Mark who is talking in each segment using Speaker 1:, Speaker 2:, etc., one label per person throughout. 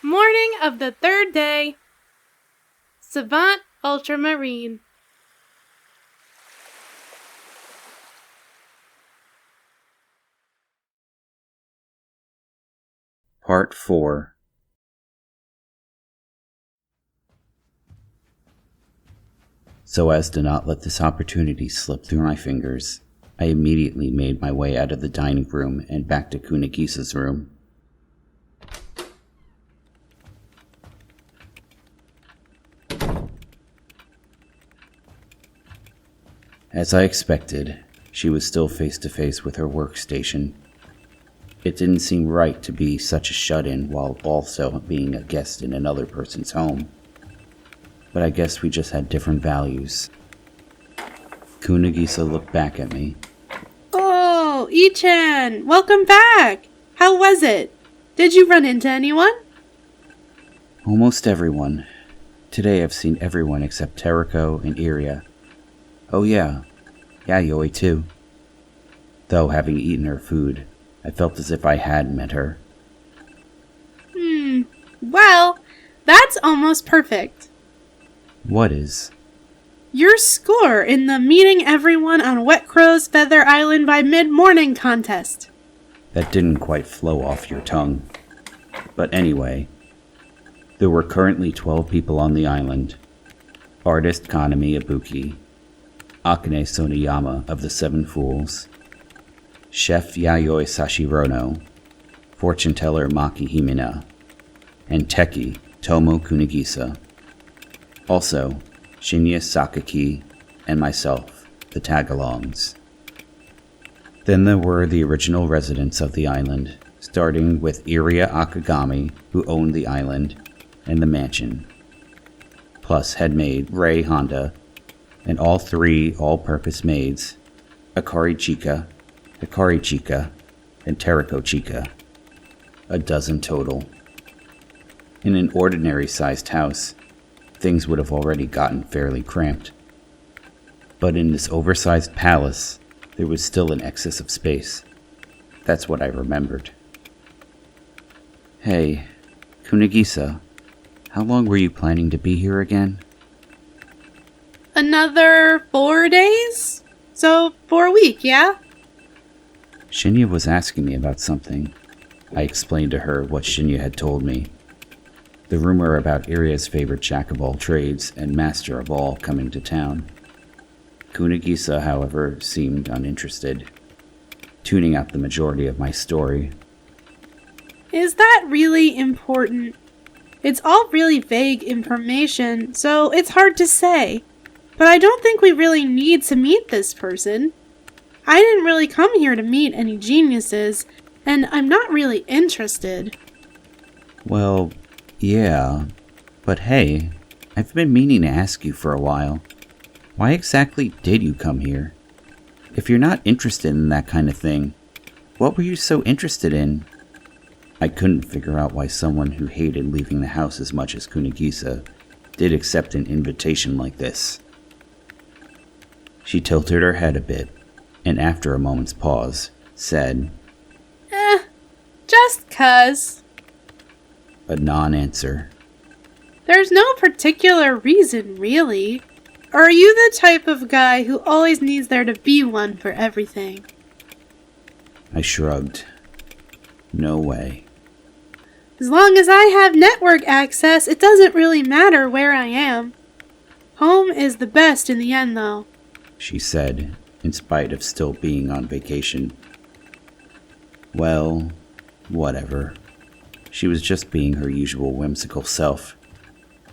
Speaker 1: Morning of the third day. Savant Ultramarine.
Speaker 2: Part 4. So as to not let this opportunity slip through my fingers, I immediately made my way out of the dining room and back to Kunagisa's room. As I expected, she was still face to face with her workstation. It didn't seem right to be such a shut-in while also being a guest in another person's home. But I guess we just had different values. Kunagisa looked back at me.
Speaker 1: Oh, Ichan, welcome back! How was it? Did you run into anyone?
Speaker 2: Almost everyone. Today I've seen everyone except Teriko and Iria. Oh yeah, Yayoi too. Though having eaten her food, I felt as if I had met her.
Speaker 1: Well, that's almost perfect.
Speaker 2: What is?
Speaker 1: Your score in the Meeting Everyone on Wet Crow's Feather Island by Mid-Morning contest.
Speaker 2: That didn't quite flow off your tongue. But anyway, there were currently 12 people on the island. Artist Kanami Ibuki, Akane Soniyama of the Seven Fools, Chef Yayoi Sashirono, fortune teller Maki Himina, and Teki Tomo Kunagisa. Also, Shinya Sakaki and myself, the Tagalongs. Then there were the original residents of the island, starting with Iria Akagami, who owned the island and the mansion, plus head maid Rei Honda, and all three all-purpose maids, Akari Chika, Hikari Chika, and Teriko Chika. A dozen total. In an ordinary-sized house, things would have already gotten fairly cramped. But in this oversized palace, there was still an excess of space. That's what I remembered. Hey, Kunagisa, how long were you planning to be here again?
Speaker 1: Another 4 days? So, for a week, yeah?
Speaker 2: Shinya was asking me about something. I explained to her what Shinya had told me. The rumor about Iria's favorite jack of all trades and master of all coming to town. Kunagisa, however, seemed uninterested, tuning out the majority of my story.
Speaker 1: Is that really important? It's all really vague information, so it's hard to say. But I don't think we really need to meet this person. I didn't really come here to meet any geniuses, and I'm not really interested.
Speaker 2: Well, yeah, but hey, I've been meaning to ask you for a while. Why exactly did you come here? If you're not interested in that kind of thing, what were you so interested in? I couldn't figure out why someone who hated leaving the house as much as Kunagisa did accept an invitation like this. She tilted her head a bit, and after a moment's pause, said,
Speaker 1: Just 'cause.
Speaker 2: A non-answer.
Speaker 1: There's no particular reason, really. Or are you the type of guy who always needs there to be one for everything?
Speaker 2: I shrugged. No way.
Speaker 1: As long as I have network access, it doesn't really matter where I am. Home is the best in the end, though,
Speaker 2: she said, in spite of still being on vacation. Well, whatever. She was just being her usual whimsical self.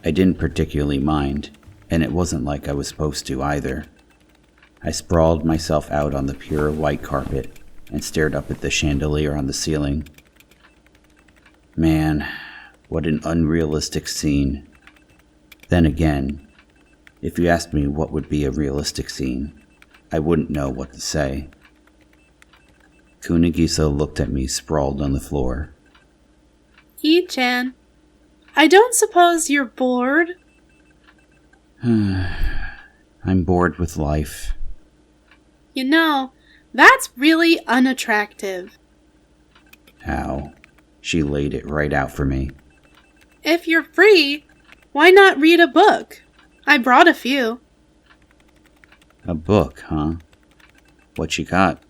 Speaker 2: I didn't particularly mind, and it wasn't like I was supposed to either. I sprawled myself out on the pure white carpet and stared up at the chandelier on the ceiling. Man, what an unrealistic scene. Then again, if you asked me what would be a realistic scene, I wouldn't know what to say. Kunagisa looked at me sprawled on the floor.
Speaker 1: Ichan, I don't suppose you're bored?
Speaker 2: I'm bored with life.
Speaker 1: You know, that's really unattractive.
Speaker 2: How? She laid it right out for me.
Speaker 1: If you're free, why not read a book? I brought a few.
Speaker 2: A book, huh? What you got?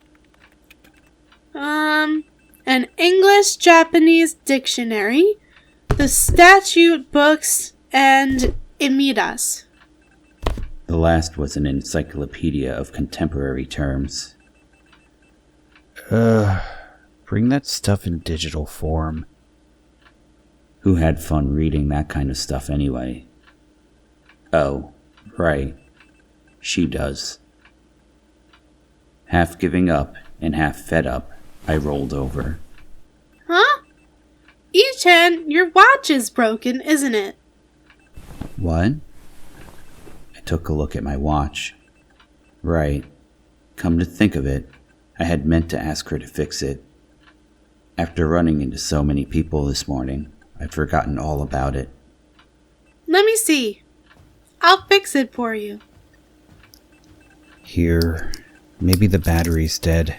Speaker 1: An English-Japanese dictionary, the statute books, and Imidas.
Speaker 2: The last was an encyclopedia of contemporary terms.
Speaker 3: Bring that stuff in digital form.
Speaker 2: Who had fun reading that kind of stuff anyway? Oh, right. She does. Half giving up and half fed up, I rolled over.
Speaker 1: Huh? Ichan, your watch is broken, isn't it?
Speaker 2: What? I took a look at my watch. Right. Come to think of it, I had meant to ask her to fix it. After running into so many people this morning, I'd forgotten all about it.
Speaker 1: Let me see. I'll fix it for you.
Speaker 3: Here, maybe the battery's dead.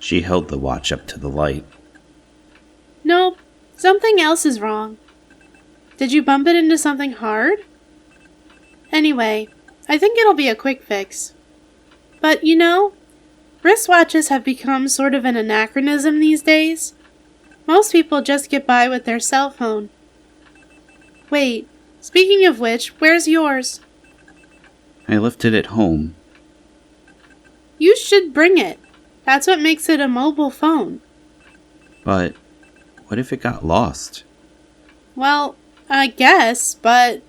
Speaker 2: She held the watch up to the light.
Speaker 1: Nope, something else is wrong. Did you bump it into something hard? Anyway, I think it'll be a quick fix. But you know, wristwatches have become sort of an anachronism these days. Most people just get by with their cell phone. Wait, speaking of which, where's yours?
Speaker 2: I left it at home.
Speaker 1: You should bring it. That's what makes it a mobile phone.
Speaker 2: But what if it got lost?
Speaker 1: Well, I guess, but...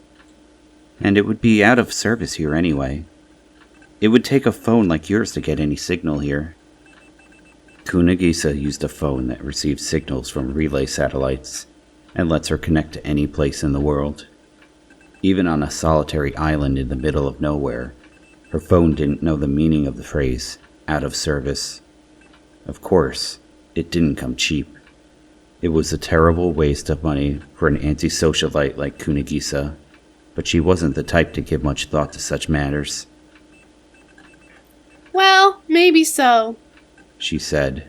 Speaker 2: And it would be out of service here anyway. It would take a phone like yours to get any signal here. Kunagisa used a phone that receives signals from relay satellites and lets her connect to any place in the world. Even on a solitary island in the middle of nowhere, her phone didn't know the meaning of the phrase, out of service. Of course, it didn't come cheap. It was a terrible waste of money for an anti-socialite like Kunagisa, but she wasn't the type to give much thought to such matters.
Speaker 1: Well, maybe so.
Speaker 2: She said.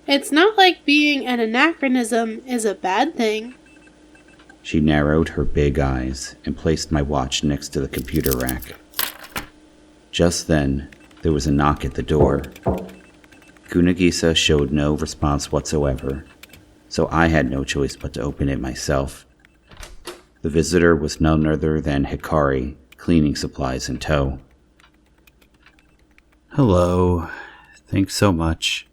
Speaker 1: It's not like being an anachronism is a bad thing.
Speaker 2: She narrowed her big eyes and placed my watch next to the computer rack. Just then, there was a knock at the door. Kunagisa showed no response whatsoever, so I had no choice but to open it myself. The visitor was none other than Hikari, cleaning supplies in tow.
Speaker 3: Hello. Thanks so much.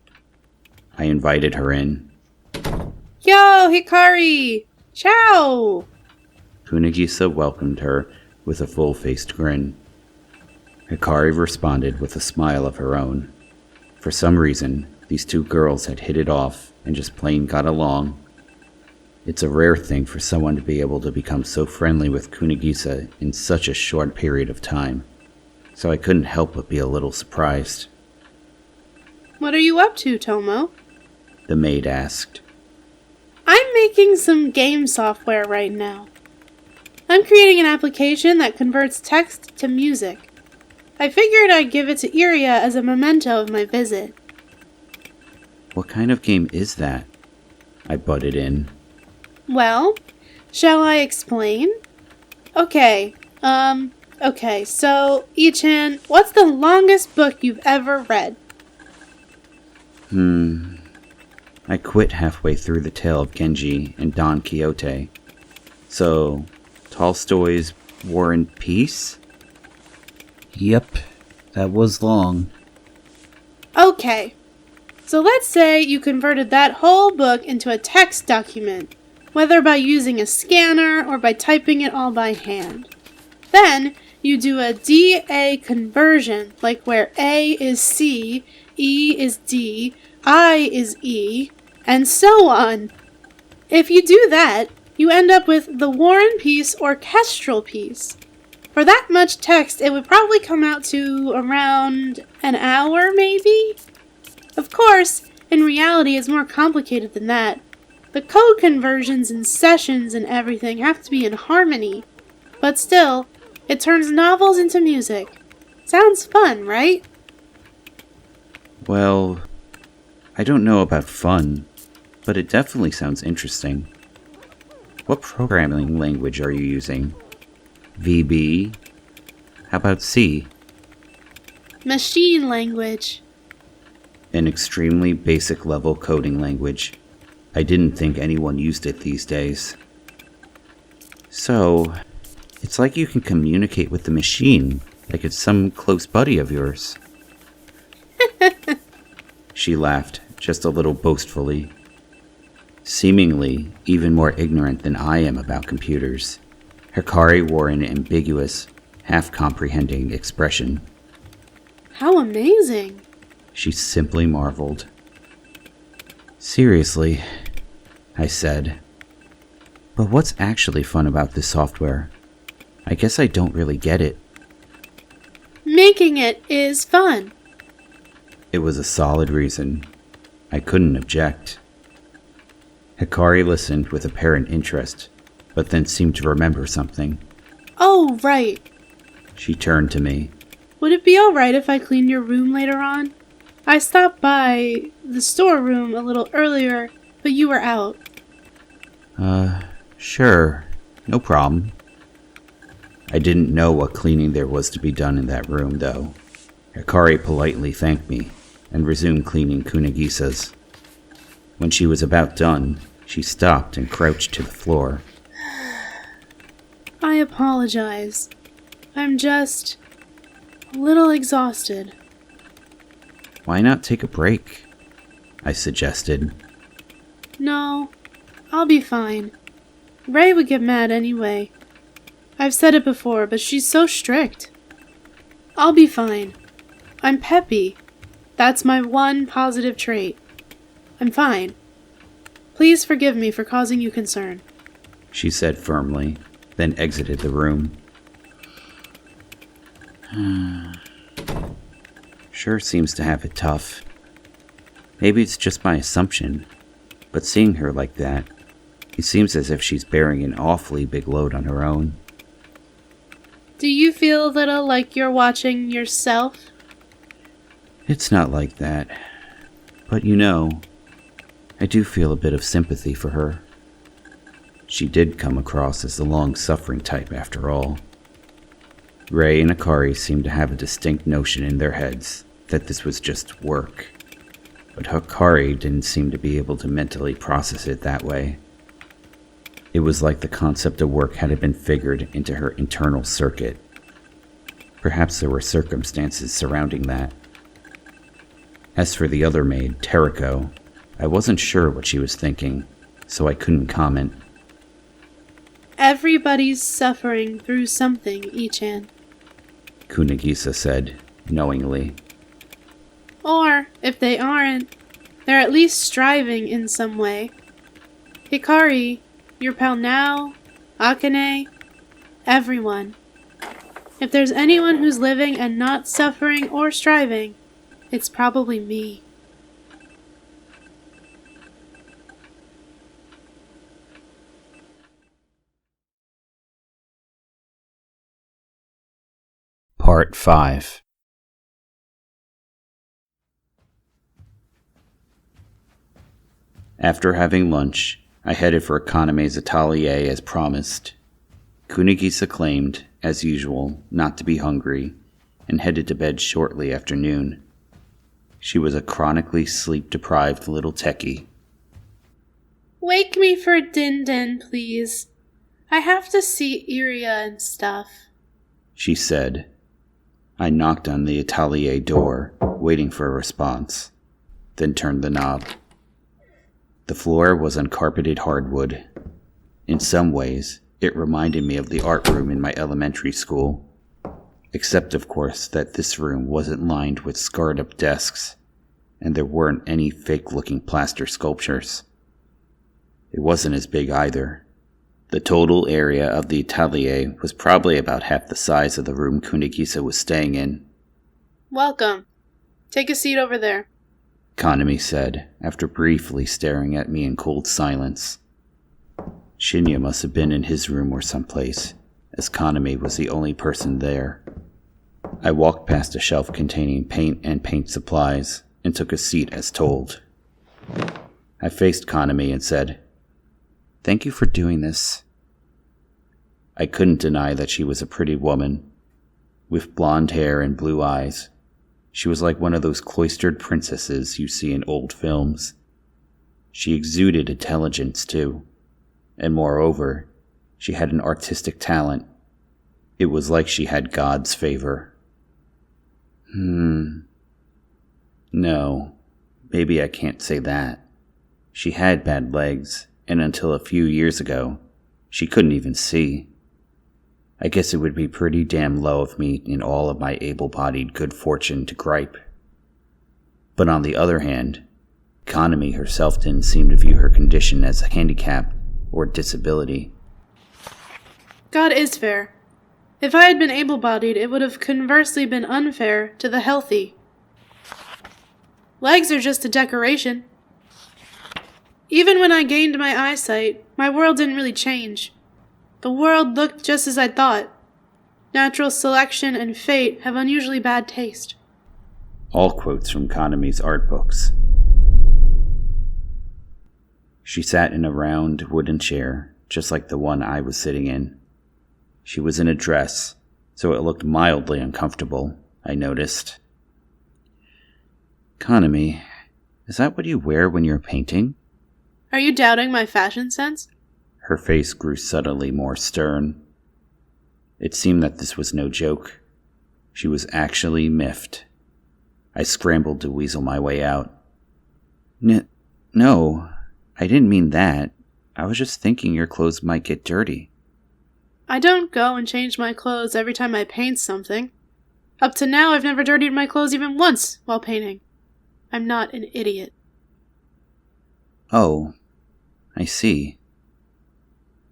Speaker 2: I invited her in.
Speaker 1: Yo, Hikari! Ciao!
Speaker 2: Kunagisa welcomed her with a full-faced grin. Hikari responded with a smile of her own. For some reason, these two girls had hit it off and just plain got along. It's a rare thing for someone to be able to become so friendly with Kunagisa in such a short period of time, so I couldn't help but be a little surprised.
Speaker 1: What are you up to, Tomo?
Speaker 2: The maid asked.
Speaker 1: I'm making some game software right now. I'm creating an application that converts text to music. I figured I'd give it to Iria as a memento of my visit.
Speaker 2: What kind of game is that? I butted in.
Speaker 1: Well, shall I explain? Okay, so, Ichan, what's the longest book you've ever read?
Speaker 2: I quit halfway through the tale of Genji and Don Quixote. So, Tolstoy's War and Peace?
Speaker 3: Yep, that was long.
Speaker 1: Okay, so let's say you converted that whole book into a text document, whether by using a scanner or by typing it all by hand. Then, you do a DA conversion, like where A is C, E is D, I is E, and so on. If you do that, you end up with the War and Peace orchestral piece. For that much text, it would probably come out to around an hour, maybe? Of course, in reality, it's more complicated than that. The code conversions and sessions and everything have to be in harmony. But still, it turns novels into music. Sounds fun, right?
Speaker 2: Well, I don't know about fun, but it definitely sounds interesting. What programming language are you using? VB? How about C?
Speaker 1: Machine language.
Speaker 2: An extremely basic level coding language. I didn't think anyone used it these days. So, it's like you can communicate with the machine, like it's some close buddy of yours. She laughed, just a little boastfully. Seemingly even more ignorant than I am about computers, Hikari wore an ambiguous, half-comprehending expression.
Speaker 1: How amazing!
Speaker 2: She simply marveled. Seriously, I said. But what's actually fun about this software? I guess I don't really get it.
Speaker 1: Making it is fun.
Speaker 2: It was a solid reason. I couldn't object. Hikari listened with apparent interest, but then seemed to remember something.
Speaker 1: Oh, right.
Speaker 2: She turned to me.
Speaker 1: Would it be alright if I cleaned your room later on? I stopped by the storeroom a little earlier, but you were out.
Speaker 2: Sure. No problem. I didn't know what cleaning there was to be done in that room, though. Hikari politely thanked me and resumed cleaning Kunagisa's. When she was about done, she stopped and crouched to the floor.
Speaker 1: I apologize. I'm just a little exhausted.
Speaker 2: Why not take a break? I suggested.
Speaker 1: No, I'll be fine. Ray would get mad anyway. I've said it before, but she's so strict. I'll be fine. I'm peppy. That's my one positive trait. I'm fine. Please forgive me for causing you concern,
Speaker 2: she said firmly, then exited the room. Sure seems to have it tough. Maybe it's just my assumption, but seeing her like that, it seems as if she's bearing an awfully big load on her own.
Speaker 1: Do you feel a little like you're watching yourself?
Speaker 2: It's not like that. But you know, I do feel a bit of sympathy for her. She did come across as the long-suffering type after all. Ray and Hikari seemed to have a distinct notion in their heads that this was just work. But Hikari didn't seem to be able to mentally process it that way. It was like the concept of work had been figured into her internal circuit. Perhaps there were circumstances surrounding that. As for the other maid, Teriko, I wasn't sure what she was thinking, so I couldn't comment.
Speaker 1: Everybody's suffering through something, Ichan.
Speaker 2: Kunagisa said, knowingly.
Speaker 1: Or, if they aren't, they're at least striving in some way. Hikari, your pal now, Akane, everyone. If there's anyone who's living and not suffering or striving, it's probably me.
Speaker 3: Part 5.
Speaker 2: After having lunch, I headed for Ekaneme's atelier as promised. Kunagisa claimed, as usual, not to be hungry, and headed to bed shortly after noon. She was a chronically sleep-deprived little techie.
Speaker 1: Wake me for din-din, please. I have to see Iria and stuff,
Speaker 2: she said. I knocked on the atelier door, waiting for a response, then turned the knob. The floor was uncarpeted hardwood. In some ways, it reminded me of the art room in my elementary school, except of course that this room wasn't lined with scarred-up desks, and there weren't any fake-looking plaster sculptures. It wasn't as big either. The total area of the atelier was probably about half the size of the room Kunagisa was staying in.
Speaker 1: Welcome. Take a seat over there,
Speaker 2: Kanemi said, after briefly staring at me in cold silence. Shinya must have been in his room or someplace, as Kanemi was the only person there. I walked past a shelf containing paint and paint supplies, and took a seat as told. I faced Kanami and said, "Thank you for doing this." I couldn't deny that she was a pretty woman, with blonde hair and blue eyes. She was like one of those cloistered princesses you see in old films. She exuded intelligence, too, and moreover, she had an artistic talent. It was like she had God's favor. No, maybe I can't say that. She had bad legs, and until a few years ago, she couldn't even see. I guess it would be pretty damn low of me in all of my able-bodied good fortune to gripe. But on the other hand, Kanami herself didn't seem to view her condition as a handicap or disability.
Speaker 1: God is fair. If I had been able-bodied, it would have conversely been unfair to the healthy. Legs are just a decoration. Even when I gained my eyesight, my world didn't really change. The world looked just as I thought. Natural selection and fate have unusually bad taste.
Speaker 2: All quotes from Kanami's art books. She sat in a round wooden chair, just like the one I was sitting in. She was in a dress, so it looked mildly uncomfortable, I noticed. "Kanami, is that what you wear when you're painting?"
Speaker 1: Are you doubting my fashion sense?
Speaker 2: Her face grew subtly more stern. It seemed that this was no joke. She was actually miffed. I scrambled to weasel my way out. No, I didn't mean that. I was just thinking your clothes might get dirty."
Speaker 1: I don't go and change my clothes every time I paint something. Up to now, I've never dirtied my clothes even once while painting. I'm not an idiot.
Speaker 2: Oh, I see.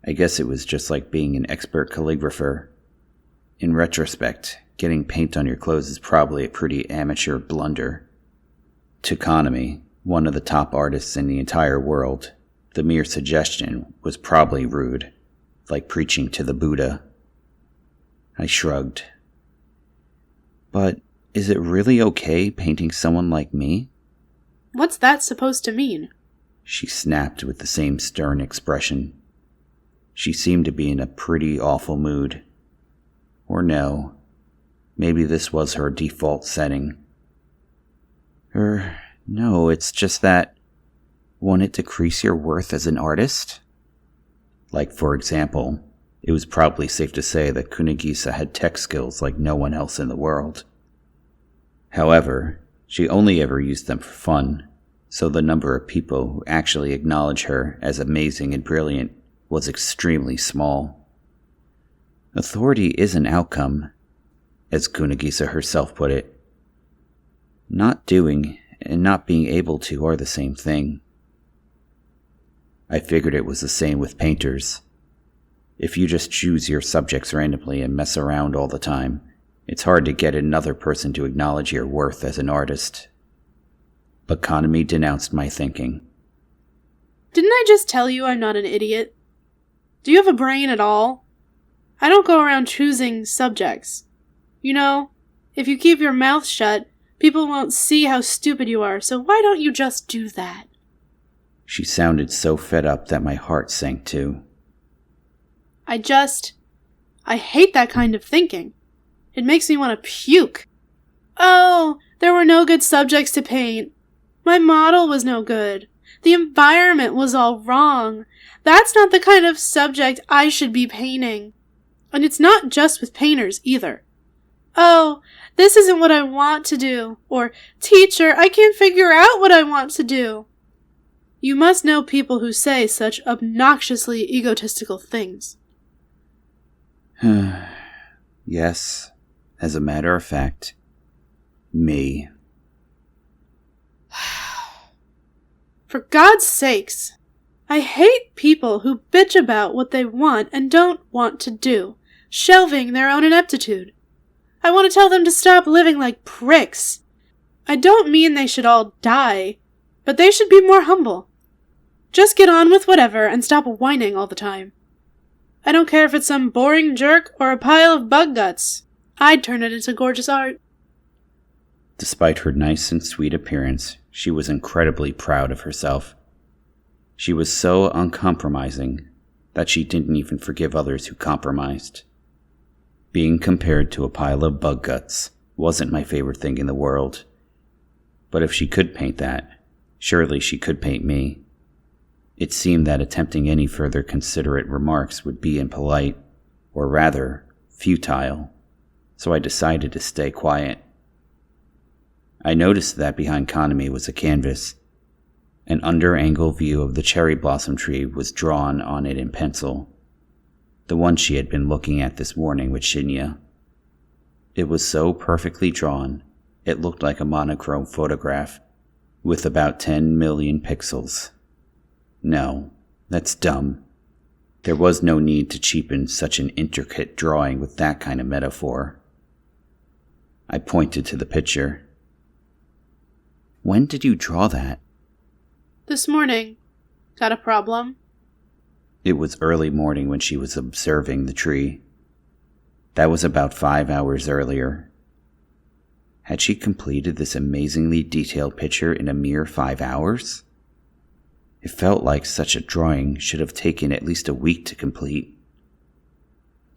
Speaker 2: I guess it was just like being an expert calligrapher. In retrospect, getting paint on your clothes is probably a pretty amateur blunder. To Kanami, one of the top artists in the entire world, the mere suggestion was probably rude, like preaching to the Buddha. I shrugged. "But is it really okay painting someone like me?"
Speaker 1: What's that supposed to mean?
Speaker 2: She snapped with the same stern expression. She seemed to be in a pretty awful mood. Or no, maybe this was her default setting. No, it's just that, won't it decrease your worth as an artist? Like, for example, it was probably safe to say that Kunigisa had tech skills like no one else in the world. However, she only ever used them for fun, so the number of people who actually acknowledge her as amazing and brilliant was extremely small. Authority is an outcome, as Kunigisa herself put it. Not doing and not being able to are the same thing. I figured it was the same with painters. If you just choose your subjects randomly and mess around all the time, it's hard to get another person to acknowledge your worth as an artist. But Kanami denounced my thinking.
Speaker 1: Didn't I just tell you I'm not an idiot? Do you have a brain at all? I don't go around choosing subjects. You know, if you keep your mouth shut, people won't see how stupid you are, so why don't you just do that?
Speaker 2: She sounded so fed up that my heart sank too.
Speaker 1: I hate that kind of thinking. It makes me want to puke. Oh, there were no good subjects to paint. My model was no good. The environment was all wrong. That's not the kind of subject I should be painting. And it's not just with painters either. Oh, this isn't what I want to do. Or, teacher, I can't figure out what I want to do. You must know people who say such obnoxiously egotistical things.
Speaker 2: Yes, as a matter of fact, me.
Speaker 1: For God's sakes, I hate people who bitch about what they want and don't want to do, shelving their own ineptitude. I want to tell them to stop living like pricks. I don't mean they should all die, but they should be more humble. Just get on with whatever and stop whining all the time. I don't care if it's some boring jerk or a pile of bug guts. I'd turn it into gorgeous art.
Speaker 2: Despite her nice and sweet appearance, she was incredibly proud of herself. She was so uncompromising that she didn't even forgive others who compromised. Being compared to a pile of bug guts wasn't my favorite thing in the world. But if she could paint that, surely she could paint me. It seemed that attempting any further considerate remarks would be impolite, or rather, futile, so I decided to stay quiet. I noticed that behind Kaname was a canvas. An under-angle view of the cherry blossom tree was drawn on it in pencil, the one she had been looking at this morning with Shinya. It was so perfectly drawn, it looked like a monochrome photograph, with about 10 million pixels. No, that's dumb. There was no need to cheapen such an intricate drawing with that kind of metaphor. I pointed to the picture. When did you draw that?
Speaker 1: This morning. Got a problem?
Speaker 2: It was early morning when she was observing the tree. That was about 5 hours earlier. Had she completed this amazingly detailed picture in a mere 5 hours? It felt like such a drawing should have taken at least a week to complete.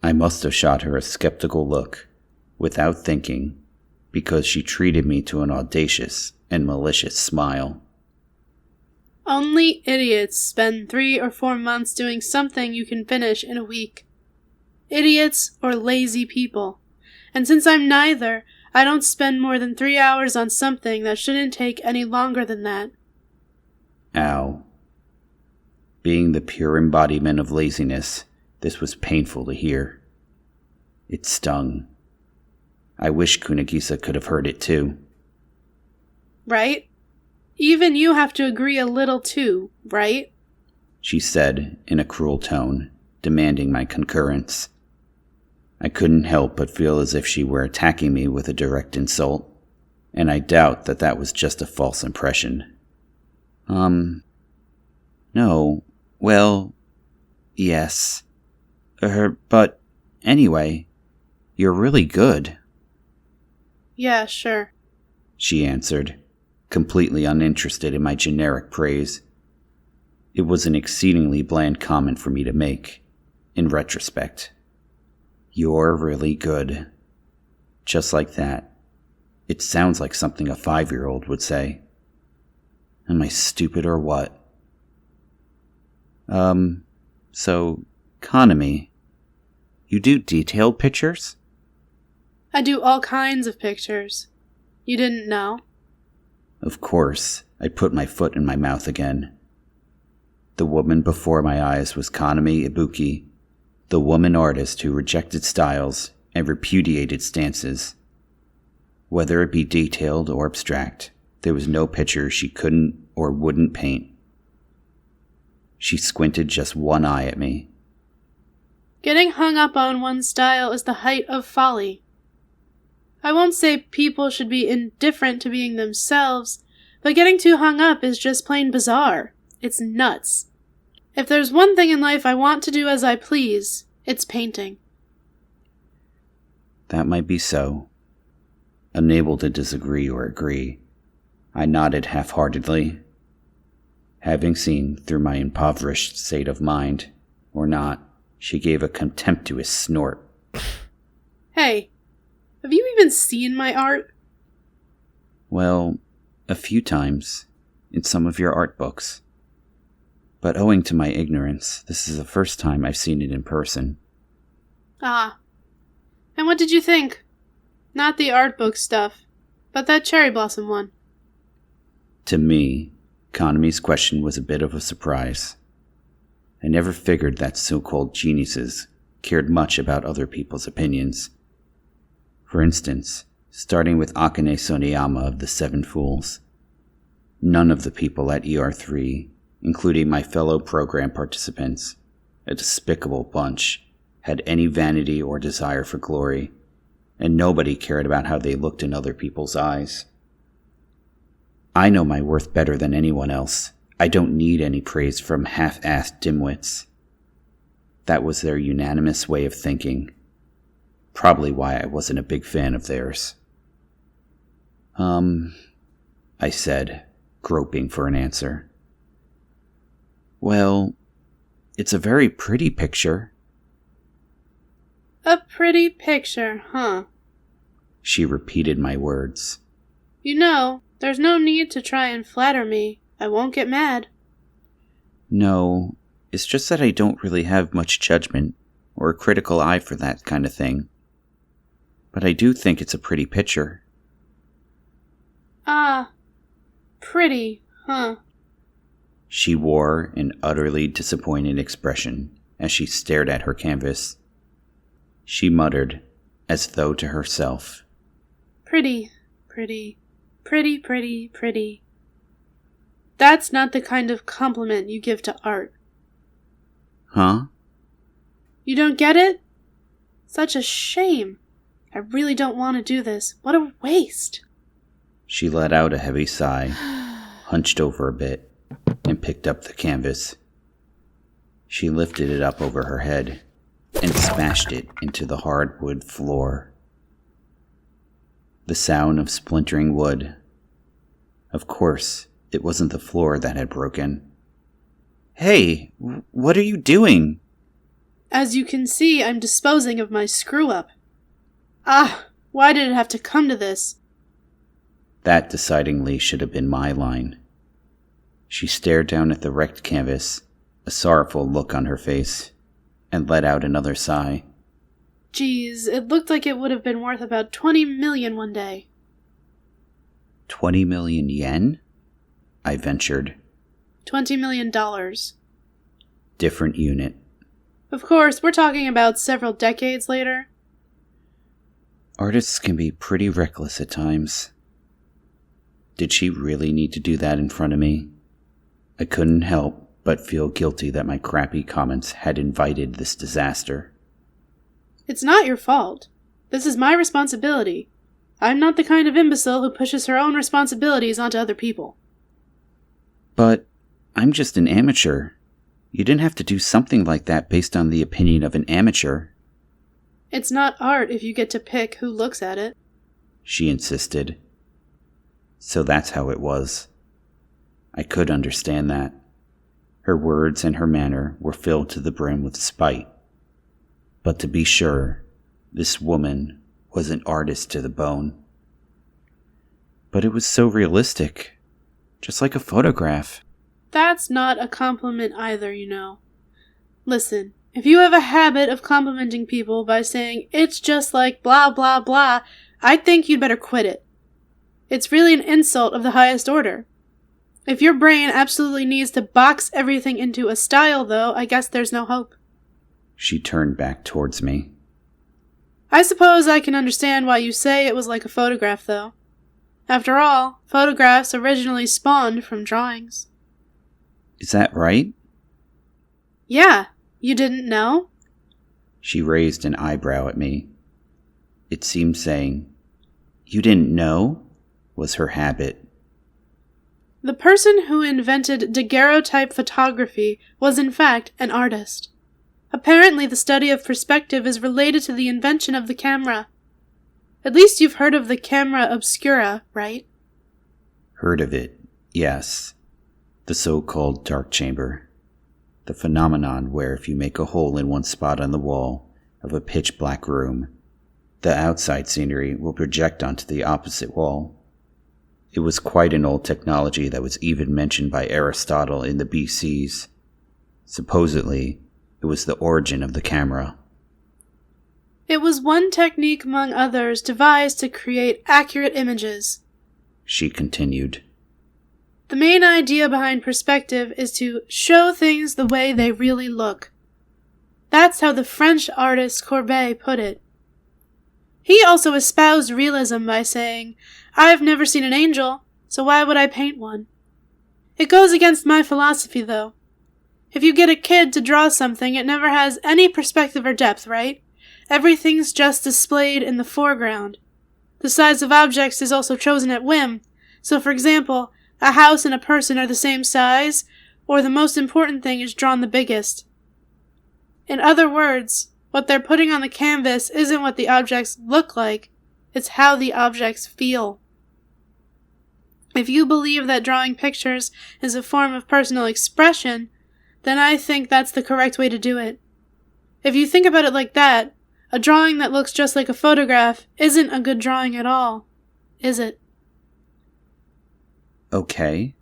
Speaker 2: I must have shot her a skeptical look, without thinking, because she treated me to an audacious and malicious smile.
Speaker 1: Only idiots spend 3 or 4 months doing something you can finish in a week. Idiots or lazy people. And since I'm neither, I don't spend more than 3 hours on something that shouldn't take any longer than that.
Speaker 2: Ow. Being the pure embodiment of laziness, this was painful to hear. It stung. I wish Kunagisa could have heard it too.
Speaker 1: Right? Even you have to agree a little too, right?
Speaker 2: She said in a cruel tone, demanding my concurrence. I couldn't help but feel as if she were attacking me with a direct insult, and I doubt that that was just a false impression. No, well, yes. But anyway, you're really good.
Speaker 1: Yeah, sure,
Speaker 2: She answered, completely uninterested in my generic praise. It was an exceedingly bland comment for me to make, in retrospect. You're really good. Just like that. It sounds like something a 5-year-old would say. Am I stupid or what? So, Kaname, you do detailed pictures?
Speaker 1: I do all kinds of pictures. You didn't know?
Speaker 2: Of course, I put my foot in my mouth again. The woman before my eyes was Kaname Ibuki, the woman artist who rejected styles and repudiated stances. Whether it be detailed or abstract, there was no picture she couldn't or wouldn't paint. She squinted just one eye at me.
Speaker 1: Getting hung up on one style is the height of folly. I won't say people should be indifferent to being themselves, but getting too hung up is just plain bizarre. It's nuts. If there's one thing in life I want to do as I please, it's painting.
Speaker 2: That might be so. Unable to disagree or agree, I nodded half-heartedly. Having seen through my impoverished state of mind, or not, she gave a contemptuous snort.
Speaker 1: Hey, have you even seen my art?
Speaker 2: Well, a few times, in some of your art books. But owing to my ignorance, this is the first time I've seen it in person.
Speaker 1: Ah. And what did you think? Not the art book stuff, but that cherry blossom one.
Speaker 2: To me, Kaname's question was a bit of a surprise. I never figured that so-called geniuses cared much about other people's opinions. For instance, starting with Akane Soneyama of the Seven Fools. None of the people at ER3, including my fellow program participants, a despicable bunch, had any vanity or desire for glory, and nobody cared about how they looked in other people's eyes. I know my worth better than anyone else. I don't need any praise from half-assed dimwits. That was their unanimous way of thinking. Probably why I wasn't a big fan of theirs. I said, groping for an answer. Well, it's a very pretty picture.
Speaker 1: A pretty picture, huh?
Speaker 2: She repeated my words.
Speaker 1: You know, there's no need to try and flatter me. I won't get mad.
Speaker 2: No, it's just that I don't really have much judgment or a critical eye for that kind of thing. But I do think it's a pretty picture.
Speaker 1: Ah, pretty, huh?
Speaker 2: She wore an utterly disappointed expression as she stared at her canvas. She muttered, as though to herself.
Speaker 1: Pretty, pretty, pretty, pretty, pretty. That's not the kind of compliment you give to art.
Speaker 2: Huh?
Speaker 1: You don't get it? Such a shame. I really don't want to do this. What a waste.
Speaker 2: She let out a heavy sigh, hunched over a bit, and picked up the canvas. She lifted it up over her head and smashed it into the hardwood floor. The sound of splintering wood. Of course, it wasn't the floor that had broken. Hey, what are you doing?
Speaker 1: As you can see, I'm disposing of my screw-up. Ah, why did it have to come to this?
Speaker 2: That decidedly should have been my line. She stared down at the wrecked canvas, a sorrowful look on her face, and let out another sigh.
Speaker 1: Geez, it looked like it would have been worth about 20 million one day.
Speaker 2: 20 million yen? I ventured.
Speaker 1: $20 million.
Speaker 2: Different unit.
Speaker 1: Of course, we're talking about several decades later.
Speaker 2: Artists can be pretty reckless at times. Did she really need to do that in front of me? I couldn't help but feel guilty that my crappy comments had invited this disaster.
Speaker 1: It's not your fault. This is my responsibility. I'm not the kind of imbecile who pushes her own responsibilities onto other people.
Speaker 2: But I'm just an amateur. You didn't have to do something like that based on the opinion of an amateur.
Speaker 1: It's not art if you get to pick who looks at it.
Speaker 2: She insisted. So that's how it was. I could understand that. Her words and her manner were filled to the brim with spite. But to be sure, this woman was an artist to the bone. But it was so realistic, just like a photograph.
Speaker 1: That's not a compliment either, you know. Listen, if you have a habit of complimenting people by saying, it's just like blah blah blah, I think you'd better quit it. It's really an insult of the highest order. If your brain absolutely needs to box everything into a style, though, I guess there's no hope.
Speaker 2: She turned back towards me.
Speaker 1: I suppose I can understand why you say it was like a photograph, though. After all, photographs originally spawned from drawings.
Speaker 2: Is that right?
Speaker 1: Yeah, you didn't know?
Speaker 2: She raised an eyebrow at me. It seemed saying, "You didn't know?" was her habit.
Speaker 1: The person who invented daguerreotype photography was in fact an artist. Apparently the study of perspective is related to the invention of the camera. At least you've heard of the camera obscura, right?
Speaker 2: Heard of it, yes. The so-called dark chamber. The phenomenon where if you make a hole in one spot on the wall of a pitch-black room, the outside scenery will project onto the opposite wall. It was quite an old technology that was even mentioned by Aristotle in the BCs. Supposedly, it was the origin of the camera.
Speaker 1: It was one technique among others devised to create accurate images.
Speaker 2: She continued.
Speaker 1: The main idea behind perspective is to show things the way they really look. That's how the French artist Courbet put it. He also espoused realism by saying, I've never seen an angel, so why would I paint one? It goes against my philosophy, though. If you get a kid to draw something, it never has any perspective or depth, right? Everything's just displayed in the foreground. The size of objects is also chosen at whim. So, for example, a house and a person are the same size, or the most important thing is drawn the biggest. In other words, what they're putting on the canvas isn't what the objects look like, it's how the objects feel. If you believe that drawing pictures is a form of personal expression, then I think that's the correct way to do it. If you think about it like that, a drawing that looks just like a photograph isn't a good drawing at all, is it?
Speaker 2: Okay.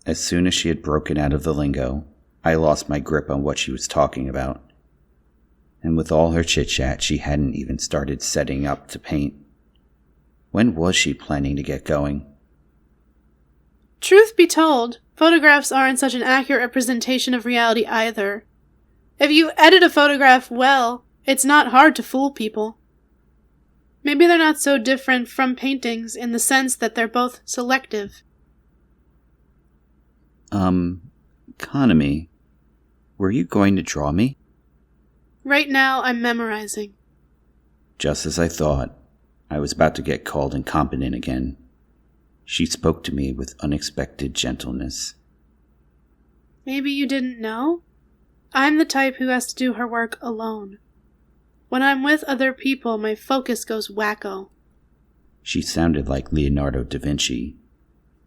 Speaker 2: As soon as she had broken out of the lingo, I lost my grip on what she was talking about. And with all her chit-chat, she hadn't even started setting up to paint. When was she planning to get going?
Speaker 1: Truth be told, photographs aren't such an accurate representation of reality either. If you edit a photograph well, it's not hard to fool people. Maybe they're not so different from paintings in the sense that they're both selective.
Speaker 2: Kanami, were you going to draw me?
Speaker 1: Right now, I'm memorizing.
Speaker 2: Just as I thought, I was about to get called incompetent again. She spoke to me with unexpected gentleness.
Speaker 1: Maybe you didn't know? I'm the type who has to do her work alone. When I'm with other people, my focus goes wacko.
Speaker 2: She sounded like Leonardo da Vinci.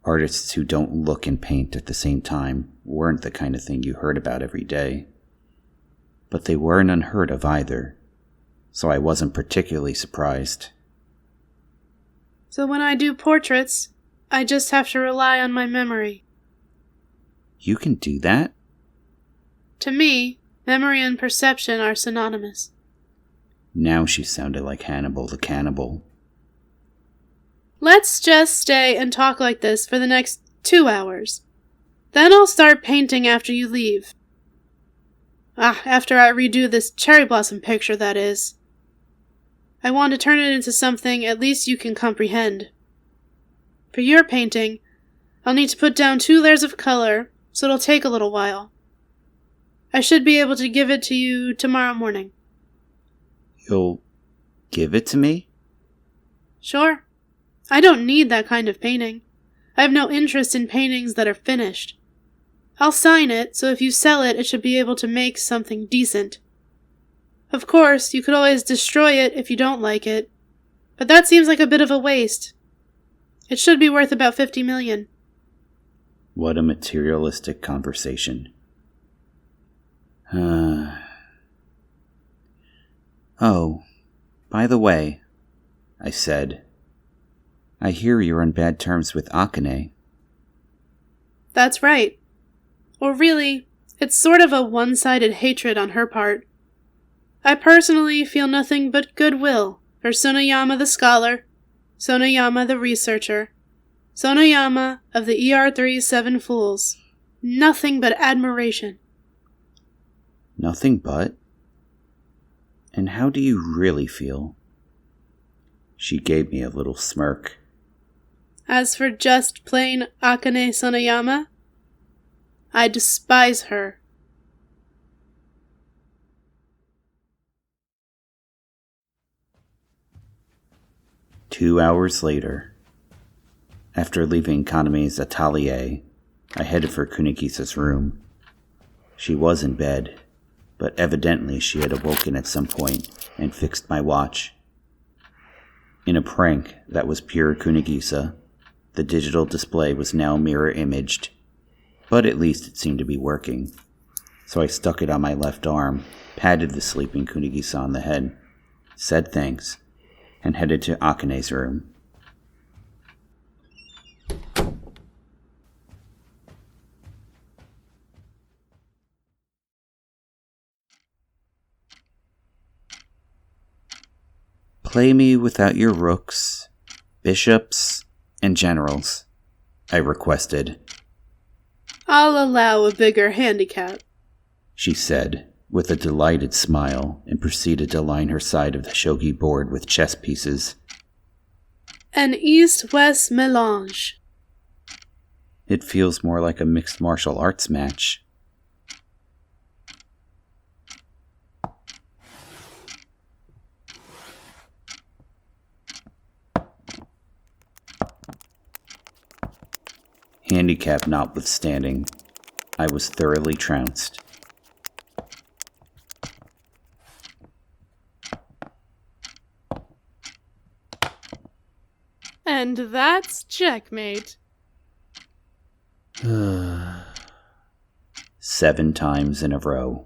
Speaker 2: Artists who don't look and paint at the same time weren't the kind of thing you heard about every day. But they weren't unheard of either, so I wasn't particularly surprised.
Speaker 1: So when I do portraits, I just have to rely on my memory.
Speaker 2: You can do that?
Speaker 1: To me, memory and perception are synonymous.
Speaker 2: Now she sounded like Hannibal the Cannibal.
Speaker 1: Let's just stay and talk like this for the next 2 hours. Then I'll start painting after you leave. After I redo this cherry blossom picture, that is. I want to turn it into something at least you can comprehend. For your painting, I'll need to put down 2 layers of color, so it'll take a little while. I should be able to give it to you tomorrow morning.
Speaker 2: You'll give it to me?
Speaker 1: Sure. I don't need that kind of painting. I have no interest in paintings that are finished. I'll sign it, so if you sell it, it should be able to make something decent. Of course, you could always destroy it if you don't like it, but that seems like a bit of a waste. It should be worth about 50 million.
Speaker 2: What a materialistic conversation. Oh, by the way, I said, I hear you're on bad terms with Akane.
Speaker 1: That's right. Or really, it's sort of a one-sided hatred on her part. I personally feel nothing but goodwill for Sonoyama the scholar, Sonoyama the researcher, Sonoyama of the ER3 Seven Fools. Nothing but admiration.
Speaker 2: Nothing but? And how do you really feel? She gave me a little smirk.
Speaker 1: As for just plain Akane Sonoyama, I despise her.
Speaker 2: Two hours later, after leaving Kanami's atelier, I headed for Kunigisa's room. She was in bed, but evidently she had awoken at some point and fixed my watch. In a prank that was pure Kunigisa, the digital display was now mirror-imaged, but at least it seemed to be working. So I stuck it on my left arm, patted the sleeping Kunigisa on the head, said thanks, and headed to Akane's room. Play me without your rooks, bishops, and generals, I requested.
Speaker 1: I'll allow a bigger handicap,
Speaker 2: She said, with a delighted smile, and proceeded to line her side of the shogi board with chess pieces.
Speaker 1: An East-West mélange.
Speaker 2: It feels more like a mixed martial arts match. Handicap notwithstanding, I was thoroughly trounced.
Speaker 1: And that's checkmate.
Speaker 2: 7 times in a row.